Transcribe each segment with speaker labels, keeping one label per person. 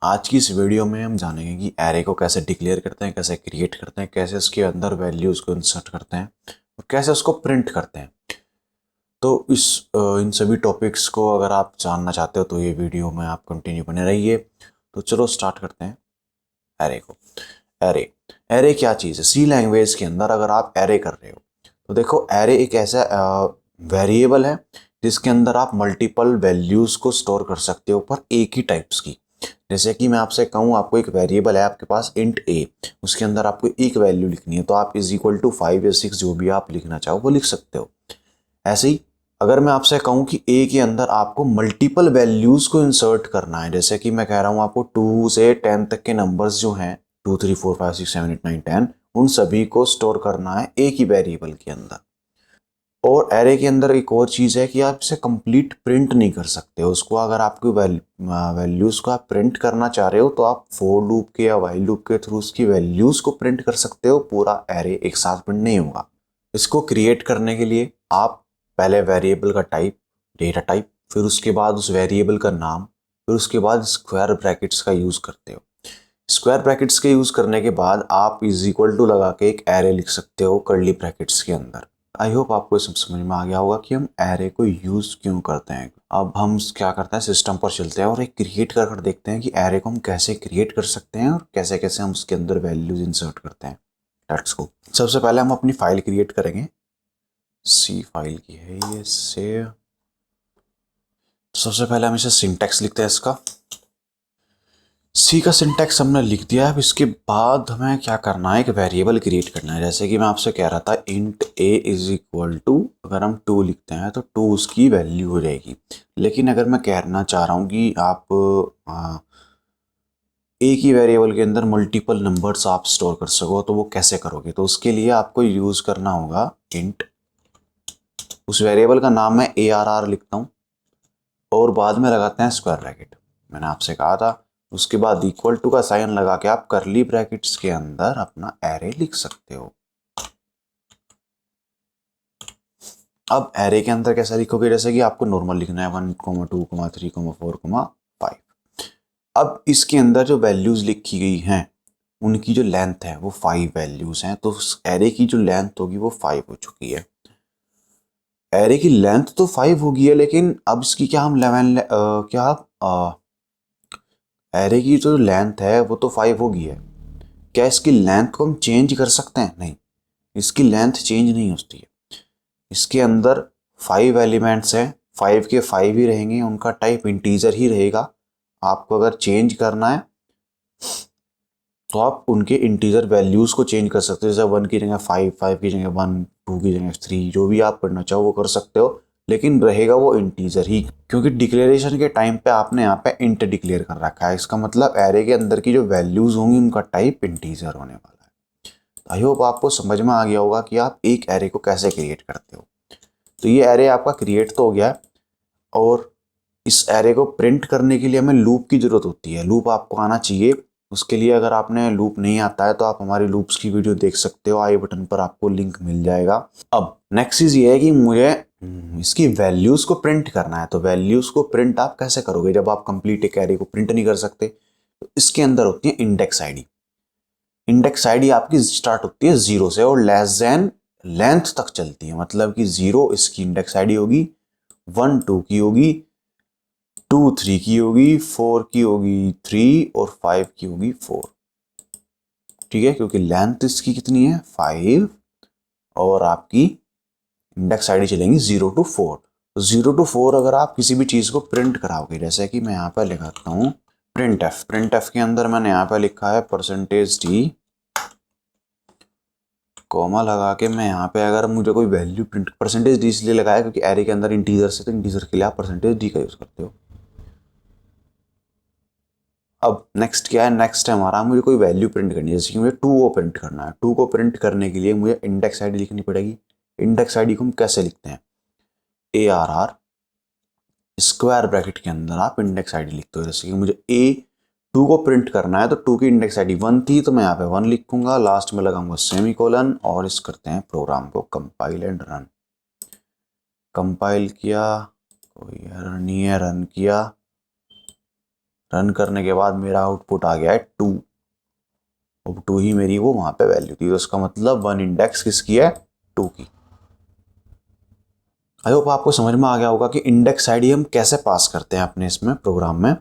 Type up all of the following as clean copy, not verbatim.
Speaker 1: आज की इस वीडियो में हम जानेंगे कि एरे को कैसे डिक्लेयर करते हैं, कैसे क्रिएट करते हैं, कैसे उसके अंदर वैल्यूज को इंसर्ट करते हैं और कैसे उसको प्रिंट करते हैं। तो इन सभी टॉपिक्स को अगर आप जानना चाहते हो तो ये वीडियो में आप कंटिन्यू बने रहिए। तो चलो स्टार्ट करते हैं एरे को। एरे एरे क्या चीज़ है? सी लैंग्वेज के अंदर अगर आप एरे कर रहे हो तो देखो, एरे एक ऐसा वेरिएबल है जिसके अंदर आप मल्टीपल वैल्यूज को स्टोर कर सकते हो पर एक ही टाइप्स की। जैसे कि मैं आपसे कहूँ, आपको एक वेरिएबल है आपके पास इंट ए, उसके अंदर आपको एक वैल्यू लिखनी है तो आप इज इक्वल टू 5 या 6 जो भी आप लिखना चाहो वो लिख सकते हो। ऐसे ही अगर मैं आपसे कहूँ कि ए के अंदर आपको मल्टीपल वैल्यूज को इंसर्ट करना है, जैसे कि मैं कह रहा हूँ आपको 2 से 10 तक के नंबर्स जो हैं 2 3 4 5 6 7 8 9 10, उन सभी को स्टोर करना है एक ही वेरिएबल के अंदर। और एरे के अंदर एक और चीज़ है कि आप इसे कंप्लीट प्रिंट नहीं कर सकते। उसको अगर आपकी वैल्यूज़ को आप प्रिंट करना चाह रहे हो तो आप फोर लूप के या वाइल लूप के थ्रू उसकी वैल्यूज़ को प्रिंट कर सकते हो, पूरा एरे एक साथ प्रिंट नहीं होगा। इसको क्रिएट करने के लिए आप पहले वेरिएबल का टाइप, डेटा टाइप, फिर उसके बाद उस वेरिएबल का नाम, फिर उसके बाद स्क्वायर ब्रैकेट्स का यूज़ करते हो। स्क्वायर ब्रैकेट्स के यूज़ करने के बाद आप इज इक्वल टू लगा के एक एरे लिख सकते हो कर्ली ब्रैकेट्स के अंदर। आई होप आपको सब समझ में आ गया होगा कि हम एरे को यूज़ क्यों करते हैं। अब हम क्या करते हैं, सिस्टम पर चलते हैं और एक क्रिएट कर देखते हैं कि एरे को हम कैसे क्रिएट कर सकते हैं और कैसे कैसे हम उसके अंदर वैल्यूज इंसर्ट करते हैं। Let's go. सबसे पहले हम अपनी फाइल क्रिएट करेंगे। सी फाइल की है ये, सेव। सबसे पहले हम इसे सिंटैक्स लिखते हैं इसका। सी का सिंटैक्स हमने लिख दिया है। अब इसके बाद हमें क्या करना है, एक वेरिएबल क्रिएट करना है। जैसे कि मैं आपसे कह रहा था int a is equal to, अगर हम 2 लिखते हैं तो 2 उसकी वैल्यू हो जाएगी। लेकिन अगर मैं कहना चाह रहा हूँ कि आप एक ही वेरिएबल के अंदर मल्टीपल नंबर्स आप स्टोर कर सको, तो वो कैसे करोगे? तो उसके लिए आपको यूज़ करना होगा इंट, उस वेरिएबल का नाम मैं ARR लिखता हूँ और बाद में लगाते हैं स्क्वायर ब्रैकेट। मैंने आपसे कहा था उसके बाद इक्वल टू का साइन लगा के आप करली ब्रैकेट्स के अंदर अपना एरे लिख सकते हो। अब एरे के अंदर कैसा लिखोगे? जैसे कि आपको नॉर्मल लिखना है 1, 2, 3, 4, 5। अब इसके अंदर जो वैल्यूज लिखी गई हैं उनकी जो लेंथ है वो 5 वैल्यूज हैं, तो एरे की जो लेंथ होगी वो 5 हो चुकी है। एरे की लेंथ तो 5 होगी है, लेकिन अब इसकी क्या हम क्या एरे की जो लेंथ है वो तो 5 होगी है, क्या इसकी लेंथ को हम चेंज कर सकते हैं? नहीं, इसकी लेंथ चेंज नहीं होती है। इसके अंदर 5 एलिमेंट्स हैं, 5 के 5 ही रहेंगे, उनका टाइप इंटीजर ही रहेगा। आपको अगर चेंज करना है तो आप उनके इंटीजर वैल्यूज को चेंज कर सकते हो। जैसे 1 की जगह 5, 5 की जगह 1, 2 की जगह 3, जो भी आप करना चाहो वो कर सकते हो, लेकिन रहेगा वो इंटीजर ही। क्योंकि डिक्लेरेशन के टाइम पे आपने यहाँ पे इंट डिक्लेयर कर रखा है, इसका मतलब एरे के अंदर की जो वैल्यूज होंगी उनका टाइप इंटीजर होने वाला है। आई होप आपको समझ में आ गया होगा कि आप एक एरे को कैसे क्रिएट करते हो। तो ये एरे आपका क्रिएट तो हो गया है, और इस एरे को प्रिंट करने के लिए हमें लूप की जरूरत होती है। लूप आपको आना चाहिए। उसके लिए अगर आपने लूप नहीं आता है तो आप हमारी लूप्स की वीडियो देख सकते हो, आई बटन पर आपको लिंक मिल जाएगा। अब नेक्स्ट चीज ये है कि मुझे इसकी वैल्यूज को प्रिंट करना है। तो वैल्यूज को प्रिंट आप कैसे करोगे जब आप कंप्लीट एक एरे को प्रिंट नहीं कर सकते? तो इसके अंदर होती है इंडेक्स आईडी। इंडेक्स आईडी आपकी स्टार्ट होती है 0 से और लेस देन लेंथ तक चलती है। मतलब कि 0 इसकी इंडेक्स आईडी होगी, 1 2 की होगी, 2 3 की होगी, 4 की होगी 3 और 5 की होगी 4। ठीक है, क्योंकि लेंथ इसकी कितनी है 5, और आपकी इंडेक्स आईडी चलेंगी 0 to 4। तो 0 to 4 अगर आप किसी भी चीज को प्रिंट कराओगे, जैसे कि मैं यहाँ पर लिखाता हूँ प्रिंट एफ। प्रिंट एफ के अंदर मैंने यहाँ पर लिखा है %d, कॉमा लगा के मैं यहाँ पे अगर मुझे कोई वैल्यू प्रिंट, %d इसलिए लगाया क्योंकि एरे के अंदर इंटीजर से, तो इंटीजर के लिए आप %d का यूज करते हो। अब नेक्स्ट क्या है? नेक्स्ट है हमारा, मुझे कोई वैल्यू प्रिंट करनी है। जैसे कि मुझे 2 को प्रिंट करना है। 2 को प्रिंट करने के लिए मुझे इंडेक्स आईडी लिखनी पड़ेगी। इंडेक्स आईडी को हम कैसे लिखते हैं? ARR स्क्वायर ब्रैकेट के अंदर आप इंडेक्स आईडी लिखते हो। जैसे कि मुझे A2 को प्रिंट करना है तो 2 की इंडेक्स आईडी 1 थी, तो मैं यहाँ पे 1 लिखूंगा, लास्ट में लगाऊंगा सेमीकोलन और इस करते हैं प्रोग्राम को कंपाइल एंड रन। कंपाइल किया, कोई एरर नहीं है, रन किया, रन करने के बाद मेरा आउटपुट आ गया है 2। अब 2 ही मेरी वो वहां पे वैल्यू थी, तो उसका मतलब 1 इंडेक्स किसकी है, 2 की। आई होप आपको समझ में आ गया होगा कि इंडेक्स आईडी हम कैसे पास करते हैं अपने इसमें प्रोग्राम में।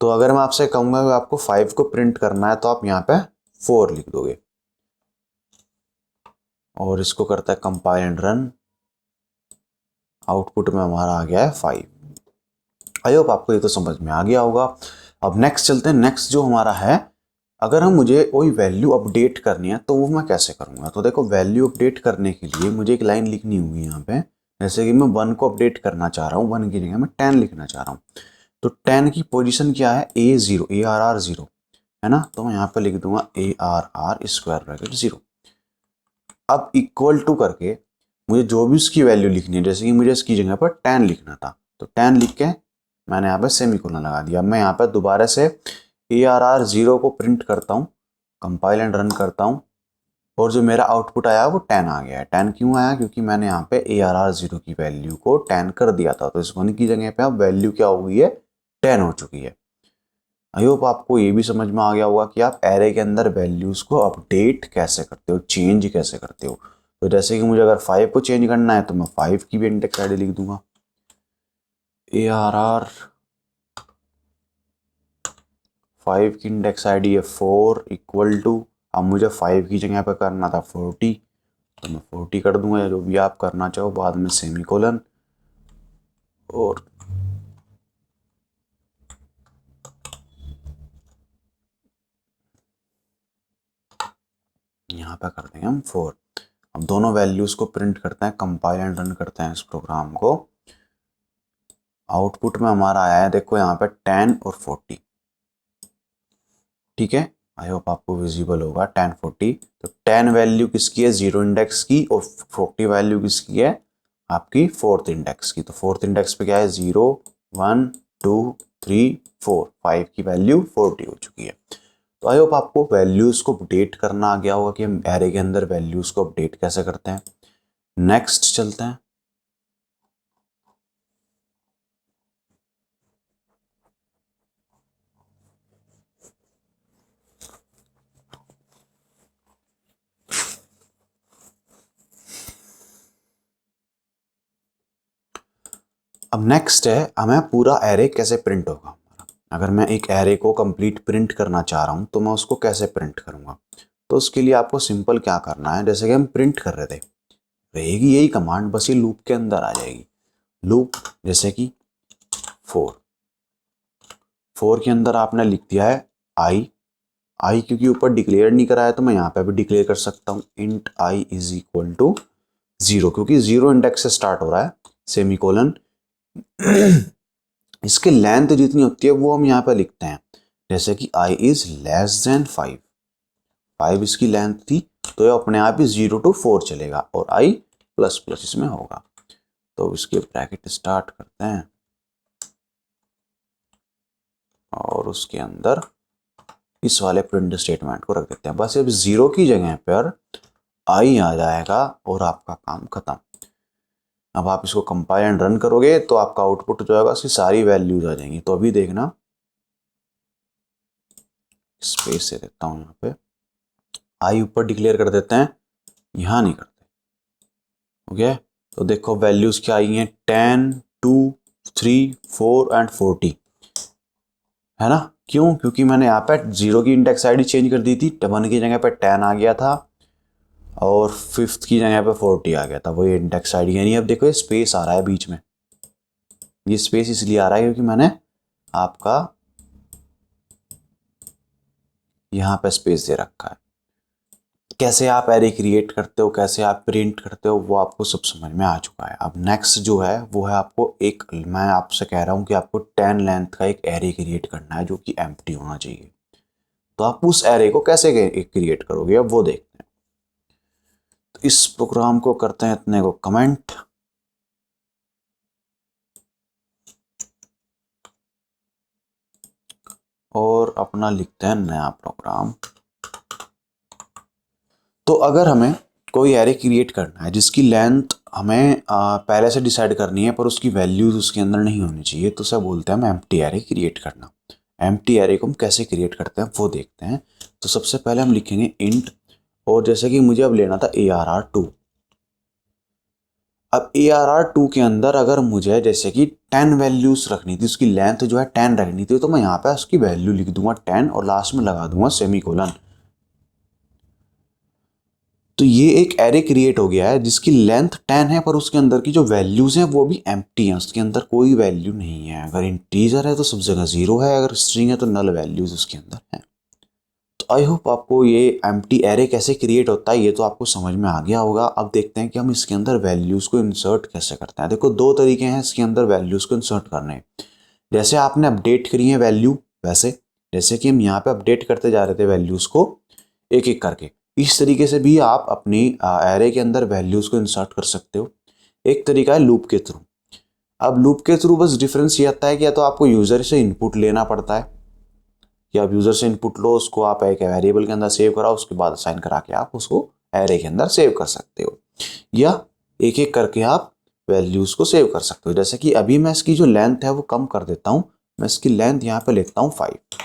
Speaker 1: तो अगर मैं आपसे कहूंगा कि आपको 5 को प्रिंट करना है तो आप यहाँ पे 4 लिख दोगे और इसको करता है कंपाइल एंड रन। आउटपुट में हमारा आ गया है 5। आई होप आपको ये तो समझ में आ गया होगा। अब नेक्स्ट चलते हैं। नेक्स्ट जो हमारा है, अगर हम मुझे कोई वैल्यू अपडेट करनी है तो वो मैं कैसे करूँगा। तो देखो, वैल्यू अपडेट करने के लिए मुझे एक लाइन लिखनी होगी यहाँ पे। जैसे कि मैं 1 को अपडेट करना चाह रहा हूँ, 1 की जगह मैं 10 लिखना चाह रहा हूँ। तो 10 की पोजीशन क्या है, A0, ARR 0 है ना। तो मैं यहाँ पे लिख दूंगा ARR स्क्वायर ब्रैकेट 0। अब इक्वल टू करके मुझे जो भी उसकी वैल्यू लिखनी है, जैसे कि मुझे इसकी जगह पर 10 लिखना था, तो 10 लिख के मैंने यहाँ पे सेमीकोलन लगा दिया। अब मैं यहाँ पे दोबारा से ARR 0 को प्रिंट करता हूँ, कंपाइल एंड रन करता हूँ, और जो मेरा आउटपुट आया वो 10 आ गया है। 10 क्यों आया, क्योंकि मैंने यहाँ पे ARR 0 की वैल्यू को 10 कर दिया था। तो इस 1 की जगह पे अब वैल्यू क्या हो गई है, 10 हो चुकी है। आई होप आपको ये भी समझ में आ गया होगा कि आप एरे के अंदर वैल्यूज को अपडेट कैसे करते हो, चेंज कैसे करते हो। तो जैसे कि मुझे अगर 5 को चेंज करना है तो मैं 5 की भी इंडेक्स आईडी लिख दूंगा, ARR 5 की इंडेक्स आईडी है 4 इक्वल टू, अब मुझे 5 की जगह पे करना था 40, तो मैं 40 कर दूंगा, या जो भी आप करना चाहो, बाद में सेमीकोलन। और यहाँ पे कर देंगे हम 4। अब दोनों वैल्यूज को प्रिंट करते हैं, कंपाइल एंड रन करते हैं इस प्रोग्राम को। आउटपुट में हमारा आया है, देखो यहाँ पे 10 और 40, ठीक है। आई होप आपको विजिबल होगा 10 40। तो 10 वैल्यू किसकी है, 0 इंडेक्स की, और 40 वैल्यू किसकी है, आपकी 4th इंडेक्स की। तो 4th इंडेक्स पे क्या है, 0 1 2 3 4, 5 की वैल्यू 40 हो चुकी है। तो आई होप आपको वैल्यूज को अपडेट करना आ गया होगा कि हम एरे के अंदर वैल्यूज को अपडेट कैसे करते हैं। नेक्स्ट चलते हैं। अब नेक्स्ट है, हमें पूरा एरे कैसे प्रिंट होगा। अगर मैं एक एरे को कंप्लीट प्रिंट करना चाह रहा हूं तो मैं उसको कैसे प्रिंट करूंगा। तो उसके लिए आपको सिंपल क्या करना है, जैसे कि हम प्रिंट कर रहे थे, रहेगी यही कमांड, बस ये लूप के अंदर आ जाएगी। लूप जैसे कि 4 के अंदर आपने लिख दिया है आई क्योंकि ऊपर डिक्लेयर नहीं कराया तो मैं यहाँ पे भी डिक्लेयर कर सकता हूँ, int i is equal to 0, क्योंकि 0 इंडेक्स से स्टार्ट हो रहा है, सेमीकोलन। इसकी लेंथ जितनी होती है वो हम यहाँ पे लिखते हैं, जैसे कि i इज लेस देन 5 इसकी लेंथ थी, तो ये अपने आप ही 0 to 4 चलेगा और i प्लस प्लस इसमें होगा। तो इसके ब्रैकेट स्टार्ट करते हैं और उसके अंदर इस वाले प्रिंट स्टेटमेंट को रख देते हैं। बस अब 0 की जगह पर i आ जाएगा और आपका काम खत्म। अब आप इसको कंपाइल एंड रन करोगे तो आपका आउटपुट जो होगा उसकी सारी वैल्यूज आ जाएंगी। तो अभी देखना, स्पेस से देता हूं, यहाँ पे आई ऊपर डिक्लेयर कर देते हैं, यहां नहीं करते। ओके, तो देखो वैल्यूज क्या आई हैं, 10 2 3 4 एंड 40, है ना। क्यों, क्योंकि मैंने यहाँ पे 0 की इंडेक्स आईडी चेंज कर दी थी, 1 की जगह पे 10 आ गया था और 5th की जगह पे 40 आ गया था, वही इंडेक्स आईडी। यानी अब देखो ये स्पेस आ रहा है बीच में, ये स्पेस इसलिए आ रहा है क्योंकि मैंने आपका यहाँ पे स्पेस दे रखा है। कैसे आप एरे क्रिएट करते हो, कैसे आप प्रिंट करते हो, वो आपको सब समझ में आ चुका है। अब नेक्स्ट जो है वो है, आपको एक, मैं आपसे कह रहा हूँ कि आपको 10 लेंथ का एक एरे क्रिएट करना है जो कि एम्प्टी होना चाहिए। तो आप उस एरे को कैसे क्रिएट करोगे, अब वो देखते हैं। तो इस प्रोग्राम को करते हैं इतने को कमेंट, और अपना लिखते हैं नया प्रोग्राम। तो अगर हमें कोई एरे क्रिएट करना है जिसकी लेंथ हमें पहले से डिसाइड करनी है पर उसकी वैल्यूज उसके अंदर नहीं होनी चाहिए, तो उसे बोलते हैं हम एम्प्टी एरे क्रिएट करना। एम्प्टी एरे को हम कैसे क्रिएट करते हैं वो देखते हैं। तो सबसे पहले हम लिखेंगे इंट, और जैसे कि मुझे अब लेना था ARR2। अब ARR2 के अंदर अगर मुझे जैसे कि 10 वैल्यूज रखनी थी, उसकी लेंथ जो है 10 रखनी थी, तो मैं यहाँ पे उसकी वैल्यू लिख दूंगा 10 और लास्ट में लगा दूंगा सेमीकोलन। तो ये एक एरे क्रिएट हो गया है जिसकी लेंथ 10 है, पर उसके अंदर की जो वैल्यूज हैं वो भी एम्प्टी हैं, उसके अंदर कोई वैल्यू नहीं है। अगर इंटीजर है तो सब जगह 0 है, अगर स्ट्रिंग है तो नल वैल्यूज उसके अंदर है। तो आई होप आपको ये एम्प्टी एरे कैसे क्रिएट होता है ये तो आपको समझ में आ गया होगा। अब देखते हैं कि हम इसके अंदर वैल्यूज को इंसर्ट कैसे करते हैं। देखो दो तरीके हैं इसके अंदर वैल्यूज को इंसर्ट करने। जैसे आपने अपडेट करी है वैल्यू, वैसे जैसे कि हम यहाँ पे अपडेट करते जा रहे थे वैल्यूज को एक एक करके, इस तरीके से भी आप अपनी एरे के अंदर वैल्यूज को इंसर्ट कर सकते हो। एक तरीका है लूप के थ्रू। अब लूप के थ्रू बस डिफरेंस ये आता है कि या तो आपको यूजर से इनपुट लेना पड़ता है, कि आप यूजर से इनपुट लो, उसको आप एक वेरिएबल के अंदर सेव कराओ, उसके बाद असाइन करा के आप उसको एरे के अंदर सेव कर सकते हो, या एक एक करके आप वैल्यूज को सेव कर सकते हो। जैसे कि अभी मैं इसकी जो लेंथ है वो कम कर देता हूं, मैं इसकी लेंथ यहाँ पे लेता हूँ 5।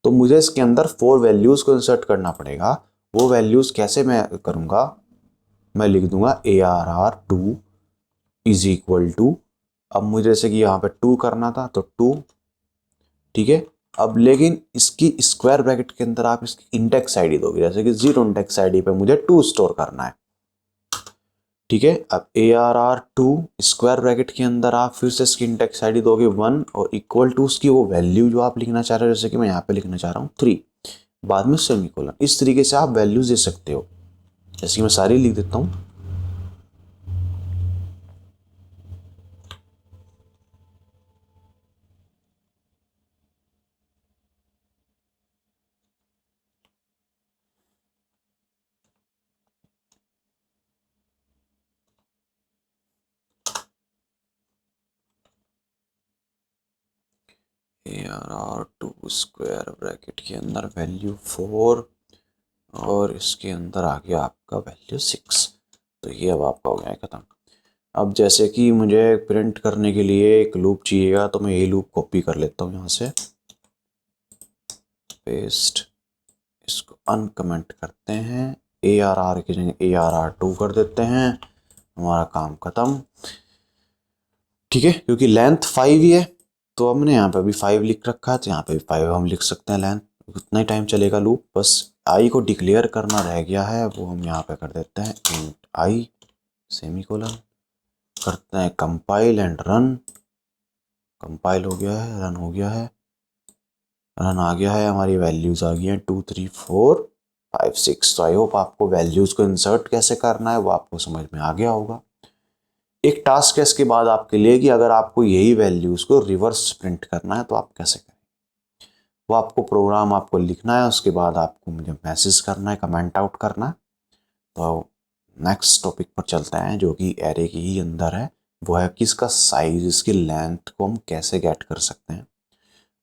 Speaker 1: तो मुझे इसके अंदर 4 वैल्यूज को इंसर्ट करना पड़ेगा। वो वैल्यूज कैसे मैं करूंगा, मैं लिख दूंगा ARR2 इज इक्वल टू, अब मुझे जैसे कि यहाँ पे 2 करना था तो 2, ठीक है। अब लेकिन इसकी स्क्वायर ब्रैकेट के अंदर आप इसकी इंडेक्स आईडी दोगे, जैसे कि 0 इंडेक्स आईडी पे मुझे 2 स्टोर करना है, ठीक है। अब ARR2 स्क्वायर ब्रैकेट के अंदर आप फिर से इसकी इंडेक्स आईडी दोगे 1 और इक्वल टू उसकी वो वैल्यू जो आप लिखना चाह रहे हो, जैसे कि मैं यहाँ पे लिखना चाह रहा हूँ 3, बाद में सेमीकोलन। इस तरीके से आप वैल्यूज दे सकते हो। जैसे कि मैं सारी लिख देता हूँ। ARR2 स्क्वायर ब्रैकेट के अंदर वैल्यू 4 और इसके अंदर आ गया आपका वैल्यू 6। तो ये अब आपका हो गया है खत्म। अब जैसे कि मुझे प्रिंट करने के लिए एक लूप चाहिएगा, तो मैं ये लूप कॉपी कर लेता हूँ यहाँ से, पेस्ट, इसको अनकमेंट करते हैं, ARR की जगह ARR2 कर देते हैं, हमारा काम खत्म, ठीक है। क्योंकि लेंथ 5 ही है तो हमने यहाँ पे अभी 5 लिख रखा है, तो यहाँ पे भी 5 हम लिख सकते हैं लेंथ, उतना ही टाइम चलेगा लूप। बस आई को डिक्लेयर करना रह गया है, वो हम यहाँ पे कर देते हैं इंट आई सेमीकोलन, करते हैं कंपाइल एंड रन। कंपाइल हो गया है, रन हो गया है, रन आ गया है, हमारी वैल्यूज आ गई हैं 2 3 4 5 6। तो आई होप आपको वैल्यूज को इंसर्ट कैसे करना है वो आपको समझ में आ गया होगा। एक टास्क है इसके बाद आपके लिए कि अगर आपको यही वैल्यूज को रिवर्स प्रिंट करना है तो आप कैसे करें। वो आपको प्रोग्राम आपको लिखना है, उसके बाद आपको मुझे मैसेज करना है, कमेंट आउट करना है। तो नेक्स्ट टॉपिक पर चलते हैं जो कि एरे के ही अंदर है, वो है कि इसका साइज, इसकी लेंथ को हम कैसे गेट कर सकते हैं,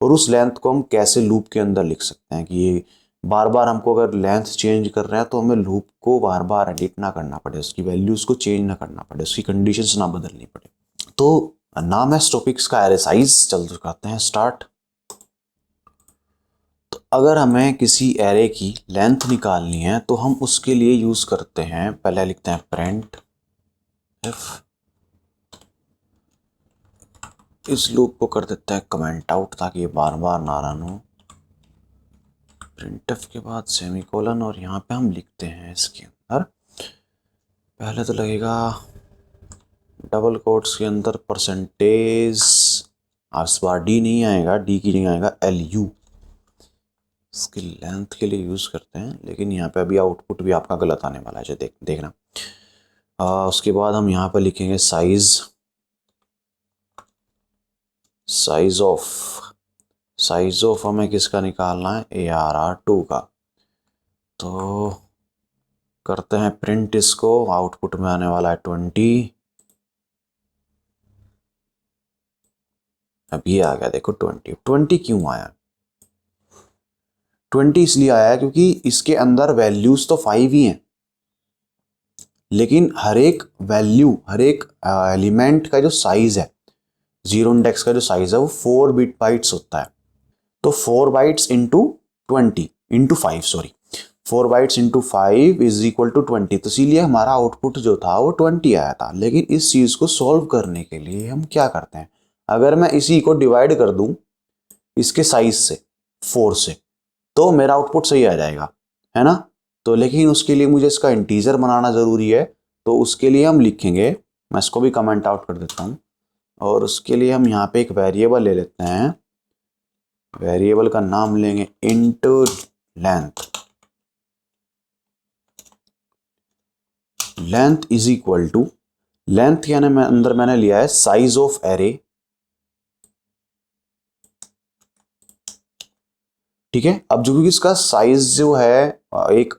Speaker 1: और उस लेंथ को हम कैसे लूप के अंदर लिख सकते हैं कि ये बार बार हमको अगर लेंथ चेंज कर रहे हैं तो हमें लूप को बार बार एडिट ना करना पड़े, उसकी वैल्यूज को चेंज ना करना पड़े, उसकी कंडीशंस ना बदलनी पड़े। तो नाम है इस टॉपिक्स का एरे साइज। चल करते हैं स्टार्ट। तो अगर हमें किसी एरे की लेंथ निकालनी है तो हम उसके लिए यूज करते हैं, पहले लिखते हैं प्रिंट इफ, इस लूप को कर देते हैं कमेंट आउट ताकि ये बार बार ना रन हो। प्रिंटफ के बाद सेमीकोलन, और यहाँ पे हम लिखते हैं इसके अंदर, पहले तो लगेगा डबल कोट्स के अंदर परसेंटेज, इस बार डी नहीं आएगा, डी की जगह आएगा LU, इसकी लेंथ के लिए यूज करते हैं। लेकिन यहाँ पे अभी आउटपुट भी आपका गलत आने वाला है, देखना। उसके बाद हम यहाँ पे लिखेंगे साइज, साइज ऑफ हमें किसका निकालना है, ARR2 का। तो करते हैं प्रिंट, इसको आउटपुट में आने वाला है 20। अब ये आ गया देखो 20 क्यों आया, 20 इसलिए आया क्योंकि इसके अंदर वैल्यूज तो 5 ही हैं, लेकिन हर एक वैल्यू, हर एक एलिमेंट का जो साइज है, 0 इंडेक्स का जो साइज है वो 4 बिट बाइट्स होता है। तो 4 bytes into 20 into 5 sorry 4 bytes into 5 is equal to 20। तो इसीलिए हमारा आउटपुट जो था वो 20 आया था। लेकिन इस चीज़ को सॉल्व करने के लिए हम क्या करते हैं, अगर मैं इसी को डिवाइड कर दूं इसके साइज से 4 से तो मेरा आउटपुट सही आ जाएगा, है ना। तो लेकिन उसके लिए मुझे इसका इंटीजर बनाना ज़रूरी है। तो उसके लिए हम लिखेंगे, मैं इसको भी कमेंट आउट कर देता हूँ, और उसके लिए हम यहाँ पे एक वेरिएबल ले लेते हैं। वेरिएबल का नाम लेंगे int length. Length is equal to, length यानी मैं अंदर मैंने लिया है साइज ऑफ एरे, ठीक है। अब जो इसका साइज जो है एक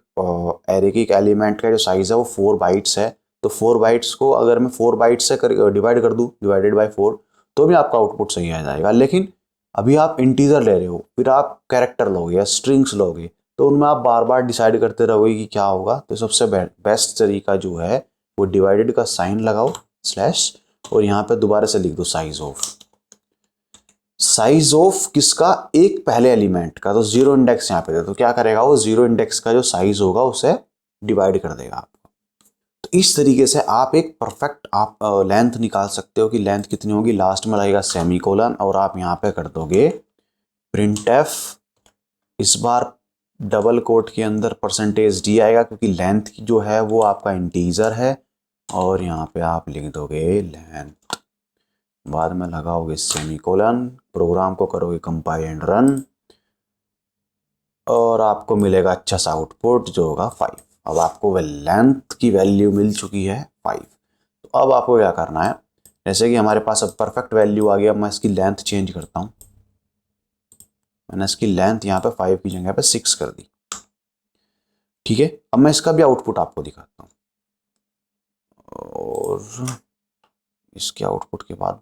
Speaker 1: एरे के एक एलिमेंट का जो साइज है वो 4 बाइट्स है। तो 4 बाइट्स को अगर मैं 4 बाइट्स से डिवाइड कर दूं, डिवाइडेड बाय 4, तो भी आपका आउटपुट सही आ जाएगा। लेकिन अभी आप इंटीजर ले रहे हो, फिर आप कैरेक्टर लोगे या स्ट्रिंग्स लोगे, तो उनमें आप बार बार डिसाइड करते रहोगे कि क्या होगा। तो सबसे बेस्ट तरीका जो है वो डिवाइडेड का साइन लगाओ स्लैश, और यहाँ पे दोबारा से लिख दो साइज ऑफ। साइज ऑफ किसका, एक पहले एलिमेंट का। तो जीरो इंडेक्स यहाँ पे दे, तो क्या करेगा वो जीरो इंडेक्स का जो साइज होगा उसे डिवाइड कर देगा आपको। तो इस तरीके से आप एक परफेक्ट आप लेंथ निकाल सकते हो कि लेंथ कितनी होगी। लास्ट में लगेगा सेमीकोलन, और आप यहाँ पे कर दोगे प्रिंटफ। इस बार डबल कोट के अंदर परसेंटेज डी आएगा, क्योंकि लेंथ जो है वो आपका इंटीजर है। और यहाँ पे आप लिख दोगे लेंथ, बाद में लगाओगे सेमीकोलन, प्रोग्राम को करोगे कंपाइल एंड रन, और आपको मिलेगा अच्छा सा आउटपुट जो होगा 5। अब आपको वह लेंथ की वैल्यू मिल चुकी है 5। तो अब आपको क्या करना है, जैसे कि हमारे पास अब परफेक्ट वैल्यू आ गया, मैं इसकी लेंथ चेंज करता हूँ। मैंने इसकी लेंथ यहाँ पे 5 की जगह पे 6 कर दी, ठीक है। अब मैं इसका भी आउटपुट आपको दिखाता हूँ, और इसके आउटपुट के बाद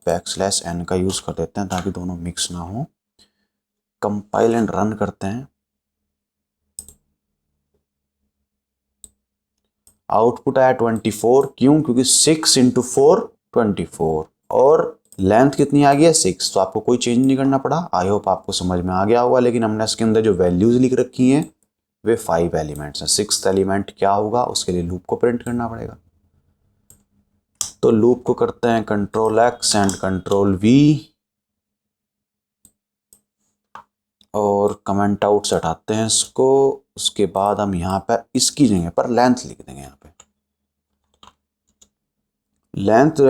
Speaker 1: \n का यूज कर देते हैं ताकि दोनों मिक्स ना हो। कंपाइल एंड रन करते हैं। आउटपुट आया 24, क्यों, क्योंकि 6 इंटू 4 24, और लेंथ कितनी आ गई है 6। तो आपको कोई चेंज नहीं करना पड़ा। आई होप आपको समझ में आ गया होगा। लेकिन हमने इसके अंदर जो वैल्यूज लिख रखी हैं वे 5 एलिमेंट्स हैं। 6th एलिमेंट क्या होगा, उसके लिए लूप को प्रिंट करना पड़ेगा। तो लूप को करते हैं control X and control V, और कमेंट आउट से हटाते हैं इसको। उसके बाद हम यहाँ पर इसकी जगह पर लेंथ लिख देंगे। यहाँ पे लेंथ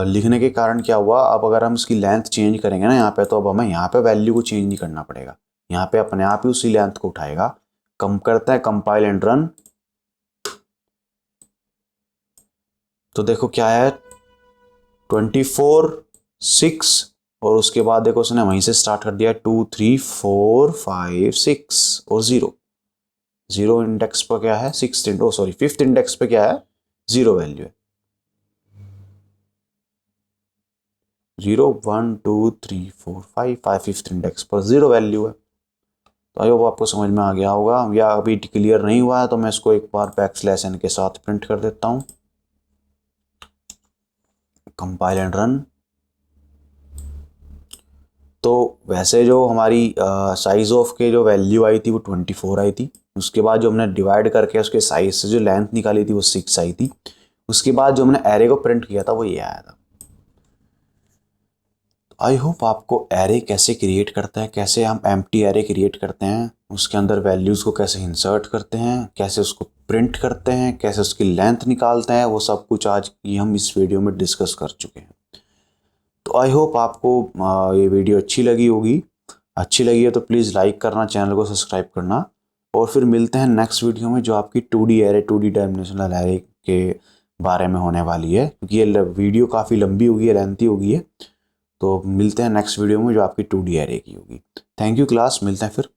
Speaker 1: लिखने के कारण क्या हुआ, अब अगर हम इसकी लेंथ चेंज करेंगे ना यहाँ पे, तो अब हमें यहाँ पे वैल्यू को चेंज नहीं करना पड़ेगा। यहाँ पे अपने आप ही उसी लेंथ को उठाएगा। कम करते हैं कंपाइल एंड रन। तो देखो क्या है, 24 6, और उसके बाद देखो उसने वहीं से स्टार्ट कर दिया 2 3 4 5 6 और 0 इंडेक्स पर क्या है 5th इंडेक्स पे क्या है 0 वैल्यू है। 0 1 2 3 4 5 5th इंडेक्स पर 0 वैल्यू है। तो आई होप आपको समझ में आ गया होगा, या अभी क्लियर नहीं हुआ है तो मैं इसको एक बार \n के साथ प्रिंट कर देता हूँ। Compile and run. तो वैसे जो हमारी साइज ऑफ के जो वैल्यू आई थी वो 24 आई थी। उसके बाद जो हमने डिवाइड करके उसके साइज से जो लेंथ निकाली थी वो 6 आई थी। उसके बाद जो हमने एरे को प्रिंट किया था वो ये आया था। आई होप आपको एरे कैसे क्रिएट करते हैं, कैसे हम एम्प्टी एरे क्रिएट करते हैं, उसके अंदर वैल्यूज़ को कैसे इंसर्ट करते हैं, कैसे उसको प्रिंट करते हैं, कैसे उसकी लेंथ निकालते हैं, वो सब कुछ आज की हम इस वीडियो में डिस्कस कर चुके हैं। तो आई होप आपको ये वीडियो अच्छी लगी होगी। अच्छी लगी है तो प्लीज़ लाइक करना, चैनल को सब्सक्राइब करना, और फिर मिलते हैं नेक्स्ट वीडियो में जो आपकी 2D array 2D dimensional array के बारे में होने वाली है, क्योंकि ये वीडियो काफ़ी लंबी होगी है, लेंथी होगी है। तो मिलते हैं नेक्स्ट वीडियो में जो आपकी 2D एरे की होगी। थैंक यू क्लास, मिलते हैं फिर।